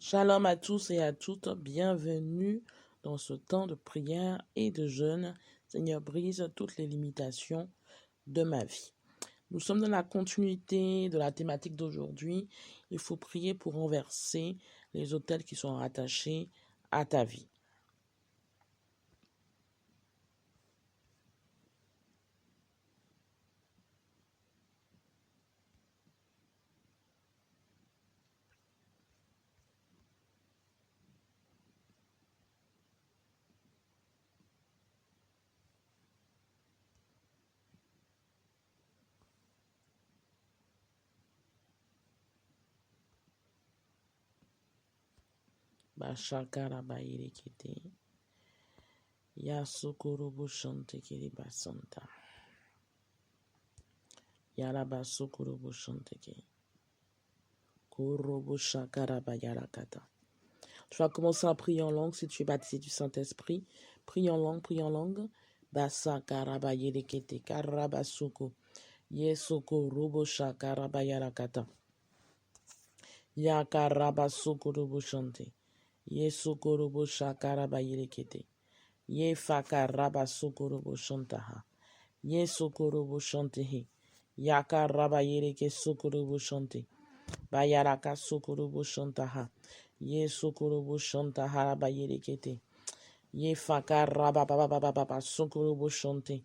Shalom à tous et à toutes, bienvenue dans ce temps de prière et de jeûne. Seigneur, brise toutes les limitations de ma vie. Nous sommes dans la continuité de la thématique d'aujourd'hui. Il faut prier pour renverser les autels qui sont rattachés à ta vie. Bashakara bayirekete. Yasokorobo shante kiri basanta. Yaraba sokorobo shante kiri. Korobo shakara bayarakata. Tu vas commencer à prier en langue si tu es baptisé du Saint-Esprit. Prie en langue, prie en langue. Basa karaba yerekete karaba soko. Yesoko robo shakaraba yarakata. Yakaraba soko robo shante. Yesoko robo shakaraba yerekete. Ye fakaraba soko robo shantaha. Yesoko robo shante he. Yakaraba yereke soko robo shante. Bayaraka soko robo shantaha. Ye sokorobo shanta haraba yerekete. Ye fakaraba baba baba baba sokorobo shante.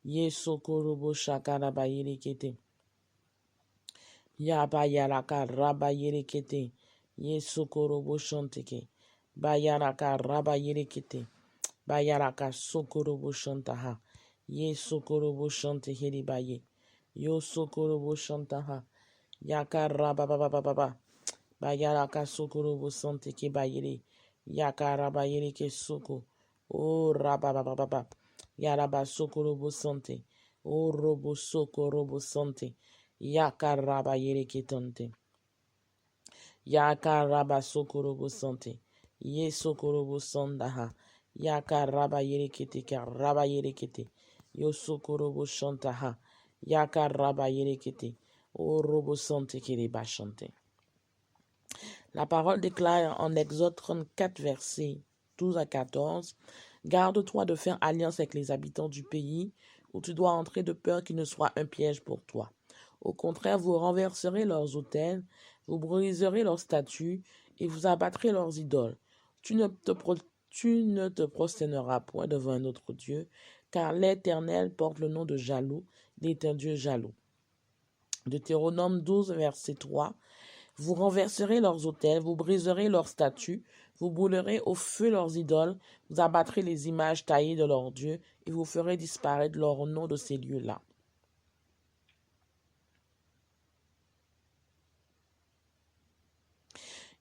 Ye sokorobo shakaraba yerekete. Ya bayaraka raba yerekete. Ye sokorobo shante ke. Bayaraka raba yerekete. Bayaraka sokorobo shanta ha. Ye sokorobo shante heribaye. Yo sokorobo shanta ha. Yaka raba baba baba baba. Bayaraka sokorobo sante ke bayere. Yakara bayere ke soko. O rabababa. Yaraba sokorobo sante. O robo soko robo sante. Yakara bayere ke tante. Yakaraba sokorobo sante. Ye sokorobo sandaha. Yakara bayere kete karaba yere kete. Yo sokorobo shantaha. Yakara bayere kete. O robo sante kere bachante. La parole déclare en Exode 34, versets 12 à 14, « Garde-toi de faire alliance avec les habitants du pays où tu dois entrer de peur qu'il ne soit un piège pour toi. Au contraire, vous renverserez leurs autels, vous briserez leurs statues et vous abattrez leurs idoles. Tu ne te prosterneras point devant un autre Dieu, car l'Éternel porte le nom de jaloux, il est un Dieu jaloux. » Deutéronome 12, verset 3, « Vous renverserez leurs autels, vous briserez leurs statues, vous brûlerez au feu leurs idoles, vous abattrez les images taillées de leurs dieux, et vous ferez disparaître leur nom de ces lieux-là. »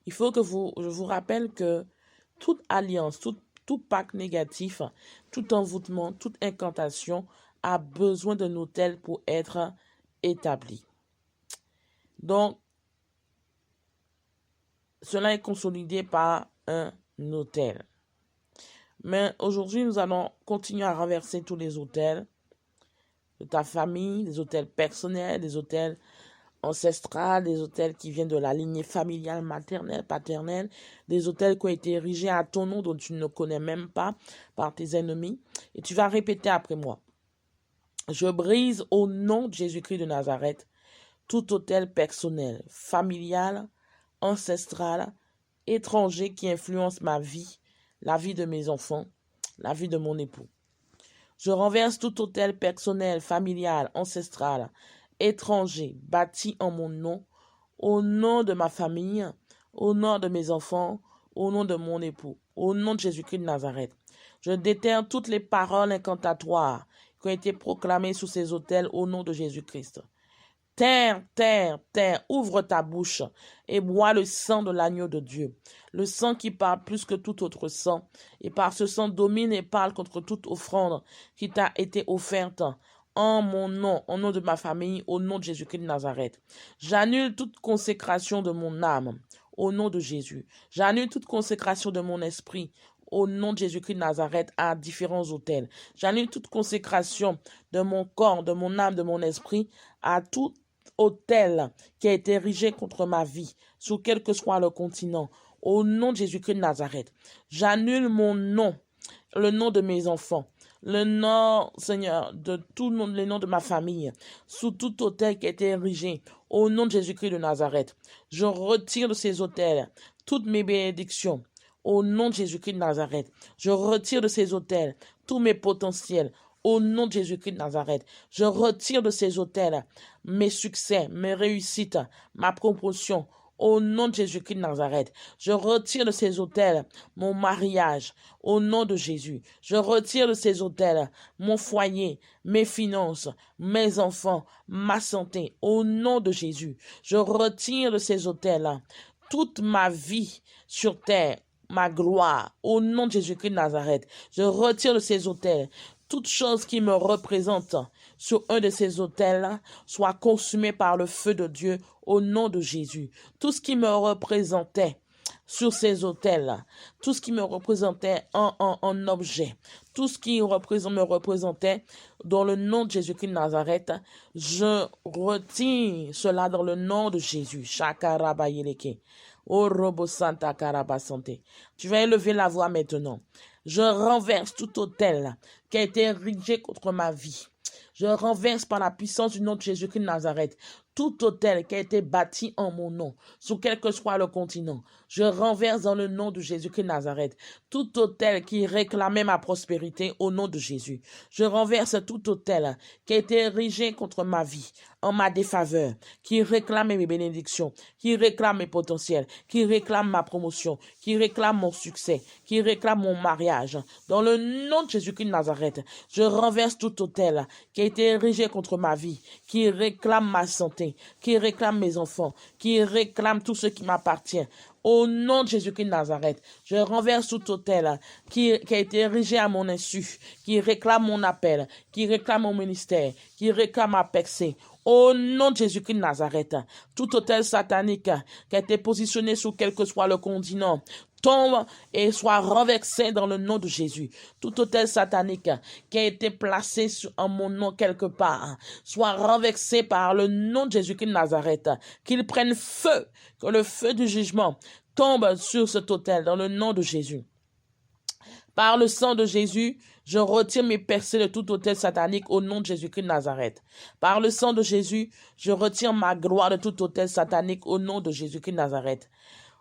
Il faut que je vous rappelle que toute alliance, tout pacte négatif, tout envoûtement, toute incantation a besoin d'un autel pour être établi. Donc, cela est consolidé par un autel. Mais aujourd'hui, nous allons continuer à renverser tous les autels de ta famille, des autels personnels, des autels ancestrales, des autels qui viennent de la lignée familiale, maternelle, paternelle, des autels qui ont été érigés à ton nom dont tu ne connais même pas par tes ennemis. Et tu vas répéter après moi. Je brise au nom de Jésus-Christ de Nazareth tout autel personnel, familial, ancestral, étranger qui influence ma vie, la vie de mes enfants, la vie de mon époux. Je renverse tout autel personnel, familial, ancestral, étranger, bâti en mon nom, au nom de ma famille, au nom de mes enfants, au nom de mon époux, au nom de Jésus-Christ de Nazareth. Je déterre toutes les paroles incantatoires qui ont été proclamées sous ces autels au nom de Jésus-Christ. Terre, terre, terre, ouvre ta bouche et bois le sang de l'agneau de Dieu, le sang qui parle plus que tout autre sang, et par ce sang domine et parle contre toute offrande qui t'a été offerte en mon nom, au nom de ma famille, au nom de Jésus-Christ de Nazareth. J'annule toute consécration de mon âme, au nom de Jésus. J'annule toute consécration de mon esprit, au nom de Jésus-Christ de Nazareth, à différents autels. J'annule toute consécration de mon corps, de mon âme, de mon esprit, à tout autel qui a été érigé contre ma vie, sur quel que soit le continent, au nom de Jésus-Christ de Nazareth, j'annule mon nom, le nom de mes enfants, le nom, Seigneur, de tout le monde, le nom de ma famille, sous tout autel qui a été érigé, au nom de Jésus-Christ de Nazareth. Je retire de ces autels toutes mes bénédictions, au nom de Jésus-Christ de Nazareth. Je retire de ces autels tous mes potentiels, au nom de Jésus-Christ de Nazareth. Je retire de ces autels mes succès, mes réussites, ma promotion, au nom de Jésus-Christ de Nazareth. Je retire de ces autels mon mariage, au nom de Jésus. Je retire de ces autels mon foyer, mes finances, mes enfants, ma santé, au nom de Jésus. Je retire de ces autels toute ma vie sur terre, ma gloire, au nom de Jésus-Christ de Nazareth. Je retire de ces autels toute chose qui me représente sur un de ces autels soit consumée par le feu de Dieu au nom de Jésus. Tout ce qui me représentait sur ces autels, tout ce qui me représentait en objet, tout ce qui me représentait dans le nom de Jésus-Christ de Nazareth, je retire cela dans le nom de Jésus. Shakarabayeleke. Oh, Robo Santa Karabasante. Tu vas élever la voix maintenant. Je renverse tout autel qui a été érigé contre ma vie. Je renverse par la puissance du nom de Jésus-Christ de Nazareth tout autel qui a été bâti en mon nom, sur quel que soit le continent. Je renverse dans le nom de Jésus-Christ de Nazareth tout autel qui réclamait ma prospérité au nom de Jésus. Je renverse tout autel qui a été érigé contre ma vie, en ma défaveur, qui réclame mes bénédictions, qui réclame mes potentiels, qui réclame ma promotion, qui réclame mon succès, qui réclame mon mariage. Dans le nom de Jésus-Christ de Nazareth, je renverse tout autel qui a été érigé contre ma vie, qui réclame ma santé, qui réclame mes enfants, qui réclame tout ce qui m'appartient. Au nom de Jésus-Christ de Nazareth, je renverse tout autel qui a été érigé à mon insu, qui réclame mon appel, qui réclame mon ministère, qui réclame ma percée. Au nom de Jésus-Christ de Nazareth, tout autel satanique qui a été positionné sur quel que soit le continent, tombe et soit renversé dans le nom de Jésus. Tout autel satanique qui a été placé en mon nom quelque part, soit renversé par le nom de Jésus-Christ de Nazareth. Qu'il prenne feu, que le feu du jugement tombe sur cet autel dans le nom de Jésus. Par le sang de Jésus, je retire mes percées de tout autel satanique au nom de Jésus-Christ de Nazareth. Par le sang de Jésus, je retire ma gloire de tout autel satanique au nom de Jésus-Christ de Nazareth.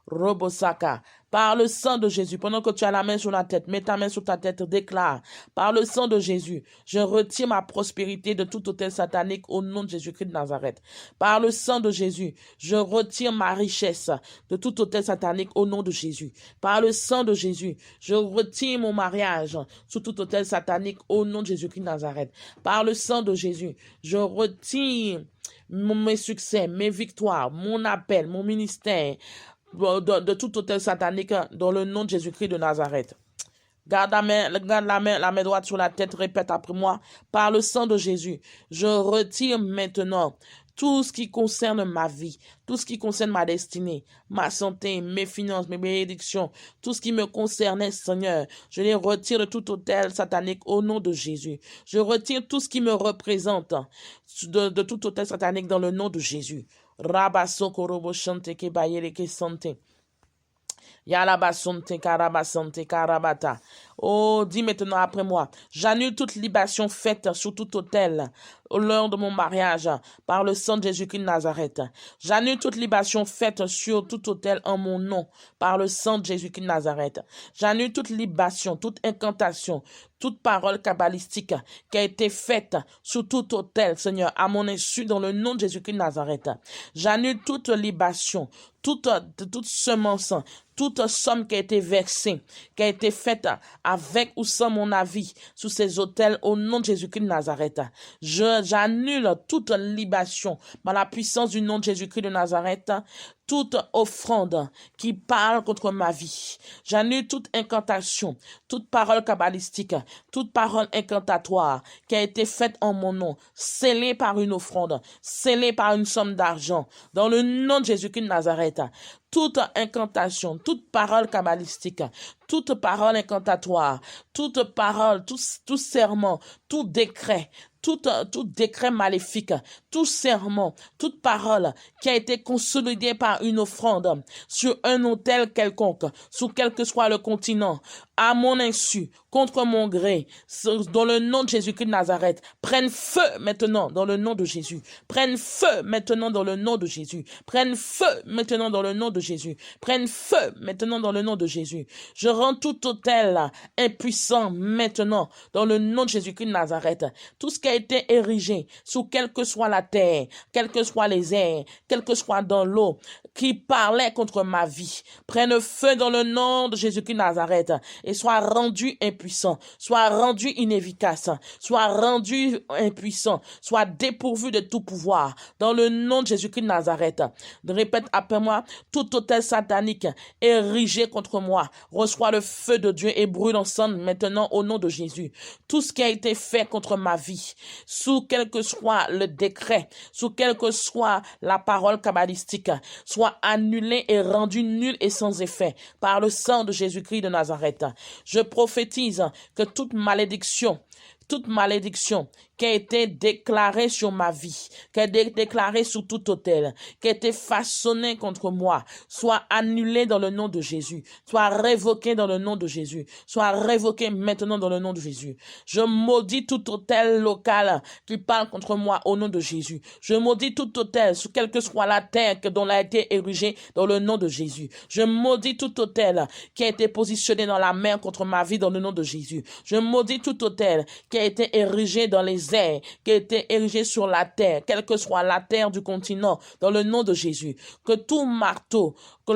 Robosaka, par le sang de Jésus, pendant que tu as la main sur la tête, mets ta main sur ta tête, déclare, par le sang de Jésus, je retire ma prospérité de tout autel satanique au nom de Jésus-Christ de Nazareth. Par le sang de Jésus, je retire ma richesse de tout autel satanique au nom de Jésus. Par le sang de Jésus, je retire mon mariage sous tout autel satanique au nom de Jésus-Christ de Nazareth. Par le sang de Jésus, je retire mes succès, mes victoires, mon appel, mon ministère, de tout autel satanique dans le nom de Jésus-Christ de Nazareth. Garde la main droite sur la tête, répète après moi. Par le sang de Jésus, je retire maintenant tout ce qui concerne ma vie, tout ce qui concerne ma destinée, ma santé, mes finances, mes bénédictions, tout ce qui me concernait, Seigneur. Je les retire de tout autel satanique au nom de Jésus. Je retire tout ce qui me représente de tout autel satanique dans le nom de Jésus. Rabasoko robo shante ke bayele ke sante. Yalabasante karabasante karabata. Oh, dis maintenant après moi, j'annule toute libation faite sur tout autel lors de mon mariage par le sang de Jésus-Christ de Nazareth. J'annule toute libation faite sur tout autel en mon nom par le sang de Jésus-Christ de Nazareth. J'annule toute libation, toute incantation, toute parole kabbalistique qui a été faite sur tout autel, Seigneur, à mon insu dans le nom de Jésus-Christ de Nazareth. J'annule toute libation, toute semence, toute somme qui a été versée, qui a été faite avec ou sans mon avis sous ces autels au nom de Jésus-Christ de Nazareth. J'annule toute libation par la puissance du nom de Jésus-Christ de Nazareth, toute offrande qui parle contre ma vie. J'annule toute incantation, toute parole kabbalistique, toute parole incantatoire qui a été faite en mon nom, scellée par une offrande, scellée par une somme d'argent, dans le nom de Jésus-Christ de Nazareth. Toute incantation, toute parole kabbalistique, toute parole incantatoire, toute parole, tout serment, tout décret, tout décret maléfique, tout serment, toute parole qui a été consolidée par une offrande sur un autel quelconque, sur quel que soit le continent, à mon insu, contre mon gré, dans le nom de Jésus-Christ de Nazareth, prenne feu maintenant dans le nom de Jésus. Prenne feu maintenant dans le nom de Jésus. Prenne feu maintenant dans le nom de Jésus. Prenne feu maintenant dans le nom de Jésus. Je rends tout autel impuissant maintenant dans le nom de Jésus-Christ de Nazareth. Tout ce qui a été érigé sous quelle que soit la terre, quels que soient les airs, quel que soit dans l'eau, qui parlait contre ma vie, prenne feu dans le nom de Jésus-Christ de Nazareth et soit rendu impuissant, soit rendu inefficace, soit rendu impuissant, soit dépourvu de tout pouvoir dans le nom de Jésus-Christ de Nazareth. Répète après moi, tout autel satanique érigé contre moi reçoit le feu de Dieu et brûle ensemble maintenant au nom de Jésus. Tout ce qui a été fait contre ma vie, sous quel que soit le décret, sous quelle que soit la parole kabbalistique, soit annulé et rendu nul et sans effet par le sang de Jésus-Christ de Nazareth. Je prophétise que toute malédiction qui a été déclarée sur ma vie, qui a été déclarée sur tout autel, qui a été façonnée contre moi, soit annulée dans le nom de Jésus, soit révoquée dans le nom de Jésus, soit révoquée maintenant dans le nom de Jésus. Je maudis tout autel local qui parle contre moi au nom de Jésus. Je maudis tout autel, sur quelle que soit la terre dont elle a été érigée dans le nom de Jésus. Je maudis tout autel qui a été positionné dans la mer contre ma vie dans le nom de Jésus. Je maudis tout autel qui a été érigé dans les airs, qui a été érigé sur la terre, quelle que soit la terre du continent, dans le nom de Jésus. Que tout marteau, que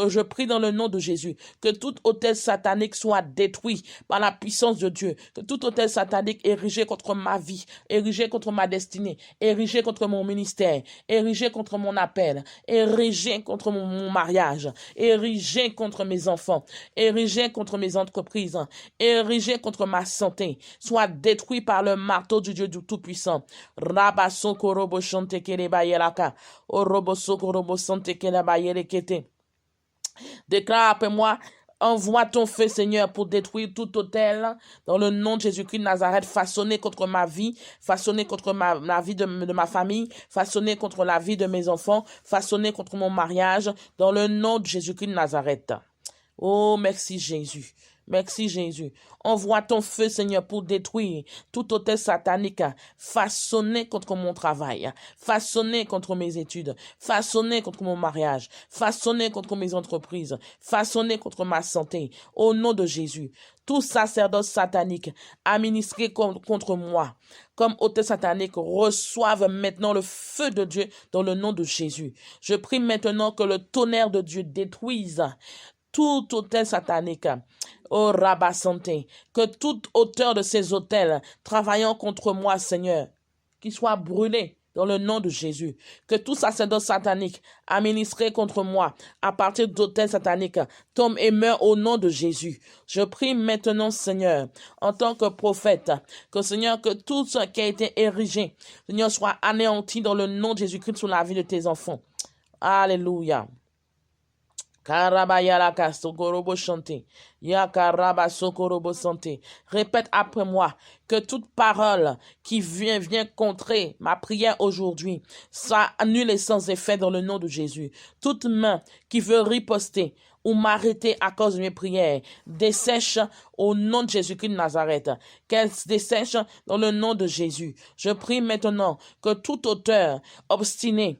je prie dans le nom de Jésus, que tout autel satanique soit détruit par la puissance de Dieu, que tout autel satanique érigé contre ma vie, érigé contre ma destinée, érigé contre mon ministère, érigé contre mon appel, érigé contre mon mariage, érigé contre mes enfants, érigé contre mes entreprises, érigé contre ma santé, soit détruit par le marteau du Dieu du Tout-Puissant. Rabasokorobo chante kele bayelaka, orobo sokorobo sante kele bayele kete. Déclare après moi, envoie ton feu, Seigneur, pour détruire tout autel dans le nom de Jésus-Christ de Nazareth, façonné contre ma vie, façonné contre la vie de ma famille, façonné contre la vie de mes enfants, façonné contre mon mariage, dans le nom de Jésus-Christ de Nazareth. Oh, merci Jésus. Merci Jésus. Envoie ton feu, Seigneur, pour détruire tout autel satanique façonné contre mon travail, façonné contre mes études, façonné contre mon mariage, façonné contre mes entreprises, façonné contre ma santé. Au nom de Jésus, tout sacerdoce satanique administré contre moi, comme autel satanique, reçoivent maintenant le feu de Dieu dans le nom de Jésus. Je prie maintenant que le tonnerre de Dieu détruise tout autel satanique, oh Rabat Santé, que toute auteur de ces autels travaillant contre moi, Seigneur, qu'il soit brûlé dans le nom de Jésus, que tout sacerdoce satanique administré contre moi à partir d'autels sataniques tombe et meurt au nom de Jésus. Je prie maintenant, Seigneur, en tant que prophète, que Seigneur, que tout ce qui a été érigé, Seigneur, soit anéanti dans le nom de Jésus-Christ sur la vie de tes enfants. Alléluia. Karabayalaka sokorobo chante. Ya karaba sokorobo santé. Répète après moi que toute parole qui vient contrer ma prière aujourd'hui soit annulée et sans effet dans le nom de Jésus. Toute main qui veut riposter ou m'arrêter à cause de mes prières, dessèche au nom de Jésus-Christ de Nazareth. Qu'elle dessèche dans le nom de Jésus. Je prie maintenant que tout auteur obstiné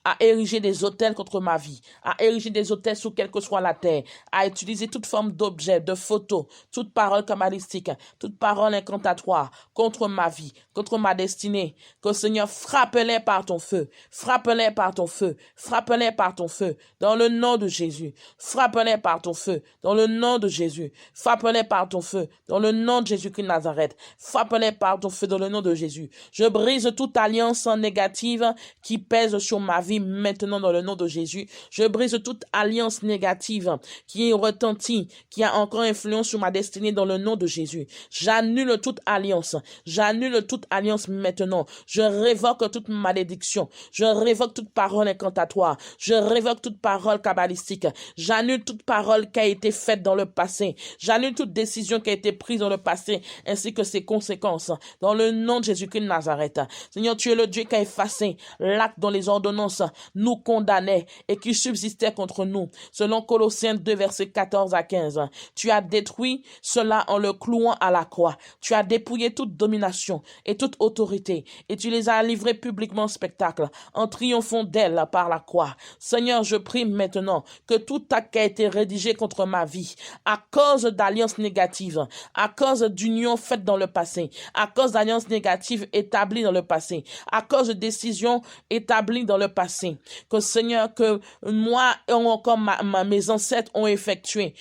à ériger des autels contre ma vie, à ériger des autels sous quelle que soit la terre, à utiliser toute forme d'objet, de photo, toute parole kabbalistique, toute parole incantatoire contre ma vie, contre ma destinée, que Seigneur frappe-les par ton feu, frappe-les par ton feu, frappe-les par ton feu, dans le nom de Jésus, frappe-les par ton feu, dans le nom de Jésus, frappe-les par ton feu, dans le nom de Jésus-Christ de Nazareth, frappe-les par ton feu, dans le nom de Jésus. Je brise toute alliance négative qui pèse sur ma vie maintenant dans le nom de Jésus. Je brise toute alliance négative qui est retentie, qui a encore influence sur ma destinée dans le nom de Jésus. J'annule toute alliance. J'annule toute alliance maintenant. Je révoque toute malédiction. Je révoque toute parole incantatoire. Je révoque toute parole kabbalistique. J'annule toute parole qui a été faite dans le passé. J'annule toute décision qui a été prise dans le passé ainsi que ses conséquences. Dans le nom de Jésus-Christ de Nazareth. Seigneur, tu es le Dieu qui a effacé l'acte dont les ordonnances nous condamnaient et qui subsistait contre nous. Selon Colossiens 2, versets 14 à 15. Tu as détruit cela en le clouant à la croix. Tu as dépouillé toute domination et toute autorité et tu les as livrés publiquement en spectacle en triomphant d'elle par la croix. Seigneur, je prie maintenant que tout acte qui a été rédigé contre ma vie à cause d'alliances négatives, à cause d'unions faites dans le passé, à cause d'alliances négatives établies dans le passé, à cause de décisions établies dans le passé, que Seigneur, que moi et encore mes ancêtres ont effectué,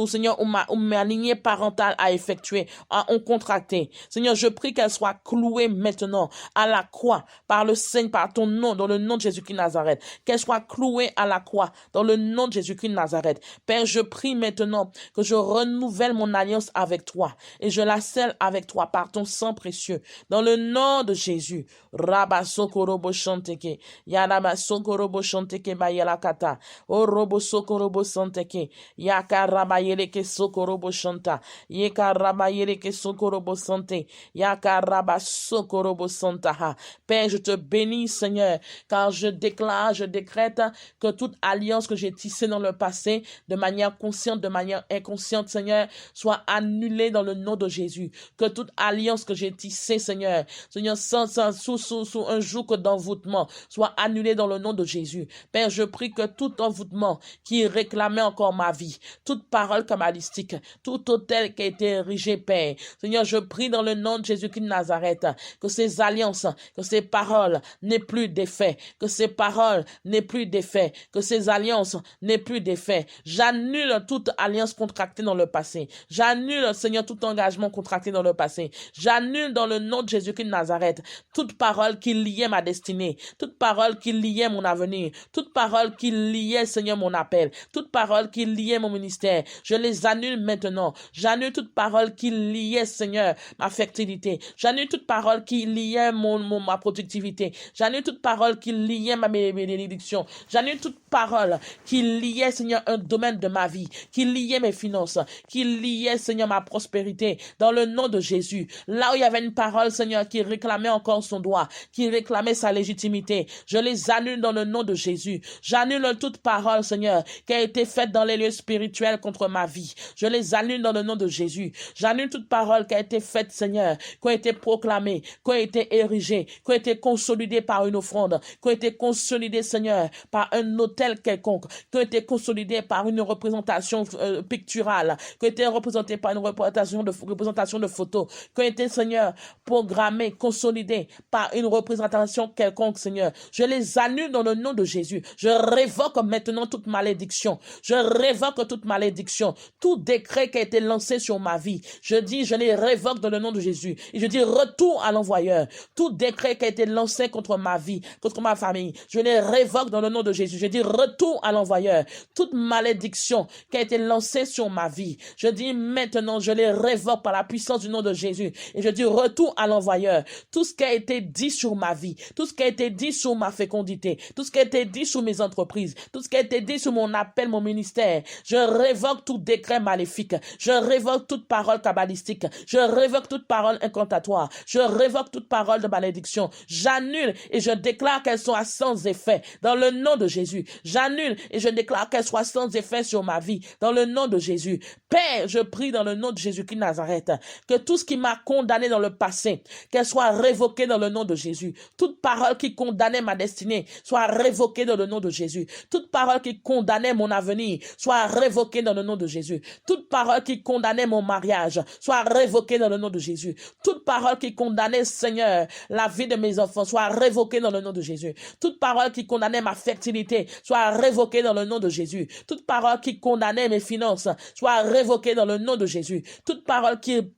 Seigneur, ou ma lignée parentale a effectué, ont contracté. Seigneur, je prie qu'elle soit clouée maintenant à la croix par le Seigneur, par ton nom, dans le nom de Jésus-Christ de Nazareth. Qu'elle soit clouée à la croix dans le nom de Jésus-Christ de Nazareth. Père, je prie maintenant que je renouvelle mon alliance avec toi et je la scelle avec toi par ton sang précieux. Dans le nom de Jésus. Rabba sokorobo shanteke. Yaraba sokorobo shanteke bayelakata. O robo sokorobo santeke. Yaka rabayeleke sokorobo shanta. Yeka rabayeleke sokorobo sante. Yaka raba sokorobo santaha. Père, je te bénis, Seigneur, car je déclare, je décrète que toute alliance que j'ai tissée dans le passé, de manière consciente, de manière inconsciente, Seigneur, soit annulée dans le nom de Jésus. Que toute alliance que j'ai tissée, Seigneur, sous un joug d'envoûtement, soit annulée dans le nom de Jésus. Père, je prie que tout envoûtement qui réclamait encore ma vie, toute parole kabbalistique, tout autel qui a été érigé, Père, Seigneur, je prie dans le nom de Jésus-Christ de Nazareth, que ces alliances, que ces paroles n'aient plus d'effet, que ces paroles n'aient plus d'effet, que ces alliances n'aient plus d'effet. J'annule toute alliance contractée dans le passé. J'annule, Seigneur, tout engagement contracté dans le passé. J'annule dans le nom de Jésus-Christ de Nazareth toute parole qui liait ma destinée, toute parole qui liait mon avenir, toute parole qui liait, Seigneur, mon appel, toute parole qui liait mon ministère. Je les annule maintenant. J'annule toute parole qui liait, Seigneur, ma fertilité. J'annule toute parole qui liait ma productivité. J'annule toute parole qui liait ma bénédiction. J'annule toute parole qui liait, Seigneur, un domaine de ma vie, qui liait mes finances, qui liait, Seigneur, ma prospérité, dans le nom de Jésus. Là où il y avait une parole, Seigneur, qui réclamait encore son droit, qui réclamait sa légitimité, je les annule dans le nom de Jésus. J'annule toute parole, Seigneur, qui a été faite dans les lieux spirituels contre ma vie. Je les annule dans le nom de Jésus. J'annule toute parole qui a été faite, Seigneur, qui a été proclamée, qui a été érigée, qui a été consolidée par une offrande, qui a été consolidée, Seigneur, par un autel quelconque, qui a été consolidée par une représentation picturale, qui a été représentée par une représentation de photos, qui a été, Seigneur, programmée, consolidée par une représentation quelconque, Seigneur. Je les annule dans le nom de Jésus. Je révoque maintenant toute malédiction. Je révoque toute malédiction. Tout décret qui a été lancé sur ma vie, je dis, je les révoque dans le nom de Jésus. Et je dis, retour à l'envoyeur. Tout décret qui a été lancé contre ma vie, contre ma famille, je les révoque dans le nom de Jésus. Je dis, retour à l'envoyeur. Toute malédiction qui a été lancée sur ma vie, je dis maintenant, je les révoque par la puissance du nom de Jésus. Et je dis, retour à l'envoyeur. Tout ce qui a été dit sur ma vie, tout ce qui a été dit sur ma fécondité, tout ce qui a été dit sur mes entreprises, tout ce qui a été dit sur mon appel, mon ministère, je révoque tout décret maléfique. Je révoque toute parole kabbalistique. Je révoque toute parole incantatoire. Je révoque toute parole de malédiction. J'annule et je déclare qu'elle soit sans effet dans le nom de Jésus. J'annule et je déclare qu'elle soit sans effet sur ma vie dans le nom de Jésus. Père, je prie dans le nom de Jésus-Christ de Nazareth que tout ce qui m'a condamné dans le passé, qu'elle soit révoquée dans le nom de Jésus. Toute parole qui condamnait ma destinée soit révoquée dans le nom de Jésus. Toute parole qui condamnait mon avenir soit révoquée dans le nom de Jésus. Toute parole qui condamnait mon mariage soit révoquée dans le nom de Jésus. Toute parole qui condamnait, Seigneur, la vie de mes enfants soit révoquée dans le nom de Jésus. Toute parole qui condamnait ma fertilité soit révoquée dans le nom de Jésus. Toute parole qui condamnait mes finances soit révoquée dans le nom de Jésus. Toute parole qui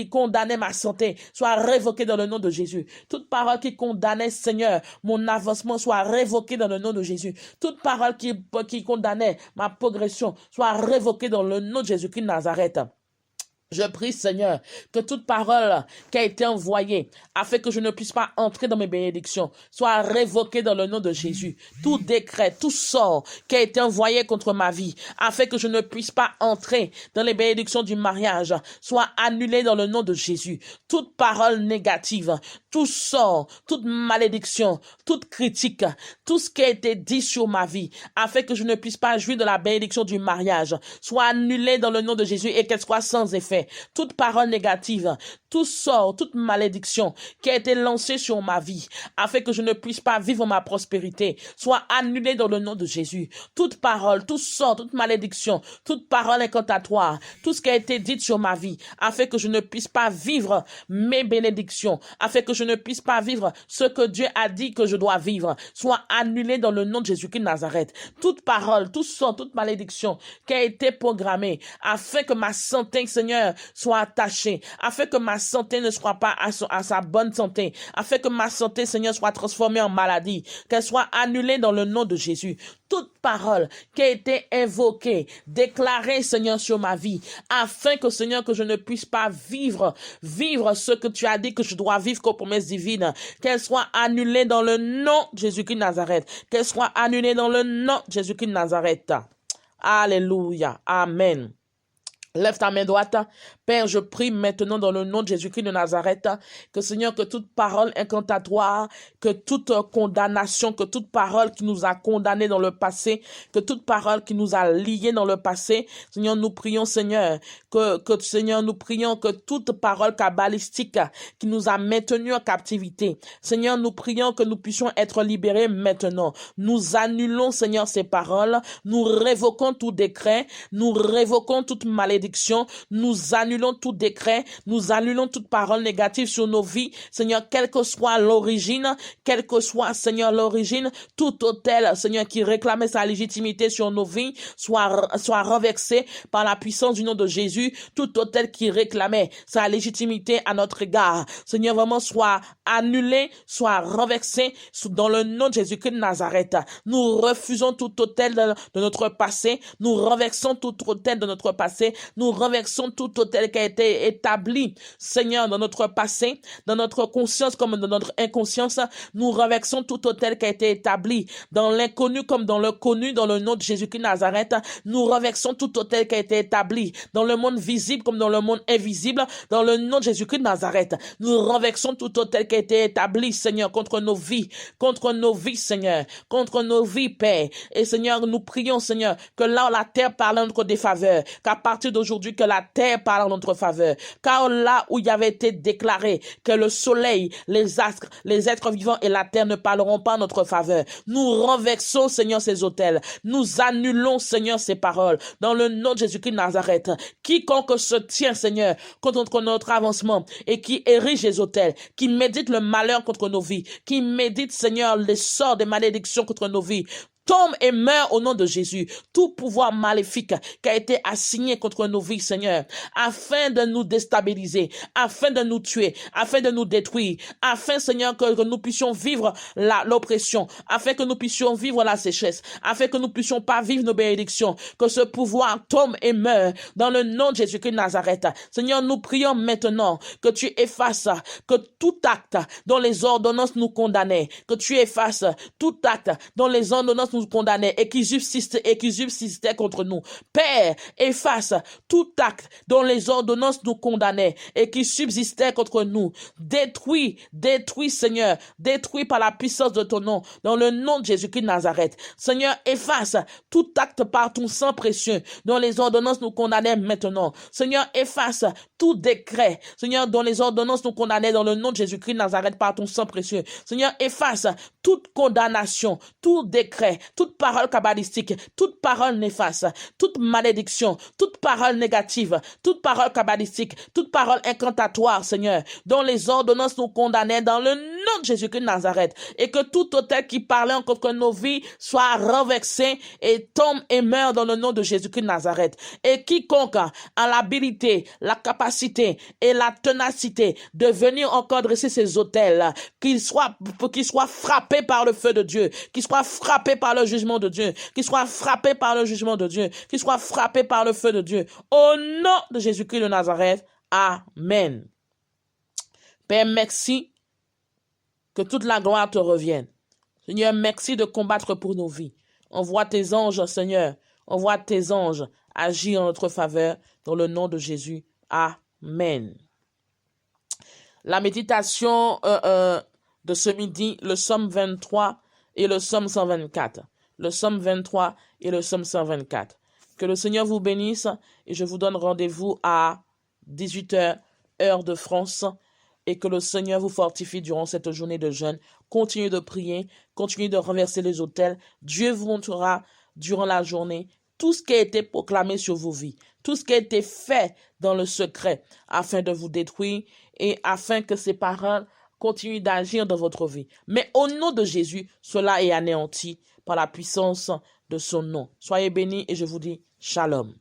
condamnait ma santé soit révoquée dans le nom de Jésus. Toute parole qui condamnait, Seigneur, Seigneur, mon avancement soit révoqué dans le nom de Jésus. Toute parole qui condamnait ma progression soit révoquée dans le nom de Jésus-Christ de Nazareth. Je prie, Seigneur, que toute parole qui a été envoyée afin que je ne puisse pas entrer dans mes bénédictions soit révoquée dans le nom de Jésus. Tout décret, tout sort qui a été envoyé contre ma vie afin que je ne puisse pas entrer dans les bénédictions du mariage soit annulé dans le nom de Jésus. Toute parole négative, tout sort, toute malédiction, toute critique, tout ce qui a été dit sur ma vie afin que je ne puisse pas jouir de la bénédiction du mariage soit annulé dans le nom de Jésus et qu'elle soit sans effet. Toute parole négative, tout sort, toute malédiction qui a été lancée sur ma vie, afin que je ne puisse pas vivre ma prospérité, soit annulée dans le nom de Jésus. Toute parole, tout sort, toute malédiction, toute parole incantatoire, tout ce qui a été dit sur ma vie, afin que je ne puisse pas vivre mes bénédictions, afin que je ne puisse pas vivre ce que Dieu a dit que je dois vivre, soit annulé dans le nom de Jésus-Christ de Nazareth. Toute parole, tout sort, toute malédiction qui a été programmée, afin que ma santé, Seigneur, soit attachée, afin que ma santé ne soit pas à sa bonne santé, afin que ma santé, Seigneur, soit transformée en maladie, qu'elle soit annulée dans le nom de Jésus. Toute parole qui a été invoquée, déclarée, Seigneur, sur ma vie, afin que, Seigneur, que je ne puisse pas vivre ce que tu as dit que je dois vivre comme promesse divine, qu'elle soit annulée dans le nom de Jésus-Christ de Nazareth, qu'elle soit annulée dans le nom de Jésus-Christ de Nazareth. Alléluia. Amen. Lève ta main droite. Père, je prie maintenant dans le nom de Jésus-Christ de Nazareth que, Seigneur, que toute parole incantatoire, que toute condamnation, que toute parole qui nous a condamnés dans le passé, que toute parole qui nous a liés dans le passé, Seigneur, nous prions, Seigneur, Seigneur, nous prions que toute parole kabbalistique qui nous a maintenus en captivité, Seigneur, nous prions que nous puissions être libérés maintenant. Nous annulons, Seigneur, ces paroles, nous révoquons tout décret, nous révoquons toute malédiction, nous annulons tout décret, nous annulons toute parole négative sur nos vies, Seigneur, quelle que soit l'origine, quelle que soit, Seigneur, l'origine, tout autel, Seigneur, qui réclamait sa légitimité sur nos vies, soit renversé par la puissance du nom de Jésus, tout autel qui réclamait sa légitimité à notre égard, Seigneur, vraiment soit annulé, soit renversé dans le nom de Jésus-Christ de Nazareth. Nous refusons tout autel de notre passé, nous renversons tout autel de notre passé, nous renversons tout autel qui a été établi, Seigneur, dans notre passé, dans notre conscience comme dans notre inconscience. Nous renversons tout autel qui a été établi dans l'inconnu comme dans le connu, dans le nom de Jésus-Christ de Nazareth. Nous renversons tout autel qui a été établi dans le monde visible comme dans le monde invisible, dans le nom de Jésus-Christ de Nazareth. Nous renversons tout autel qui a été établi, Seigneur, contre nos vies, Seigneur, contre nos vies, Père. Et Seigneur, nous prions, Seigneur, que là où la terre parle en notre défaveur, qu'à partir d'aujourd'hui, que la terre parle en notre faveur. Car là où il y avait été déclaré que le soleil, les astres, les êtres vivants et la terre ne parleront pas en notre faveur, nous renversons, Seigneur, ces autels. Nous annulons, Seigneur, ces paroles. Dans le nom de Jésus-Christ de Nazareth, quiconque se tient, Seigneur, contre notre avancement et qui érige les autels, qui médite le malheur contre nos vies, qui médite, Seigneur, les sorts des malédictions contre nos vies, tombe et meurt au nom de Jésus. Tout pouvoir maléfique qui a été assigné contre nos vies, Seigneur, afin de nous déstabiliser, afin de nous tuer, afin de nous détruire, afin, Seigneur, que nous puissions vivre l'oppression, afin que nous puissions vivre la sécheresse, afin que nous puissions pas vivre nos bénédictions, que ce pouvoir tombe et meurt dans le nom de Jésus-Christ de Nazareth. Seigneur, nous prions maintenant que tu effaces que tout acte dont les ordonnances nous condamnaient, que tu effaces tout acte dont les ordonnances nous condamnaient et qui subsistaient contre nous. Père, efface tout acte dont les ordonnances nous condamnaient et qui subsistait contre nous. Détruis, Seigneur, détruis par la puissance de ton nom, dans le nom de Jésus-Christ de Nazareth. Seigneur, efface tout acte par ton sang précieux dont les ordonnances nous condamnaient maintenant. Seigneur, efface tout décret, Seigneur, dont les ordonnances nous condamnaient dans le nom de Jésus-Christ de Nazareth par ton sang précieux. Seigneur, efface toute condamnation, tout décret toute parole kabbalistique, toute parole néfaste, toute malédiction, toute parole négative, toute parole kabbalistique, toute parole incantatoire, Seigneur, dont les ordonnances nous condamnaient dans le nom de Jésus-Christ de Nazareth, et que tout autel qui parlait en contre nos vies soit renversé et tombe et meurt dans le nom de Jésus-Christ de Nazareth. Et quiconque a l'habilité, la capacité et la ténacité de venir encore dresser ces autels, qu'ils soient frappés par le feu de Dieu, qu'ils soient frappés par le jugement de Dieu, qu'ils soient frappés par le jugement de Dieu, qu'ils soient frappés par le feu de Dieu. Au nom de Jésus-Christ de Nazareth, Amen. Père, merci que toute la gloire te revienne. Seigneur, merci de combattre pour nos vies. Envoie tes anges, Seigneur. Envoie tes anges agir en notre faveur dans le nom de Jésus. Amen. La méditation de ce midi, le psaume 23 et le psaume 124. Le psaume 23 et le psaume 124. Que le Seigneur vous bénisse et je vous donne rendez-vous à 18h, heure de France, et que le Seigneur vous fortifie durant cette journée de jeûne. Continuez de prier, continuez de renverser les autels. Dieu vous montrera durant la journée tout ce qui a été proclamé sur vos vies, tout ce qui a été fait dans le secret afin de vous détruire et afin que ces paroles continuent d'agir dans votre vie. Mais au nom de Jésus, cela est anéanti par la puissance de son nom. Soyez bénis et je vous dis shalom.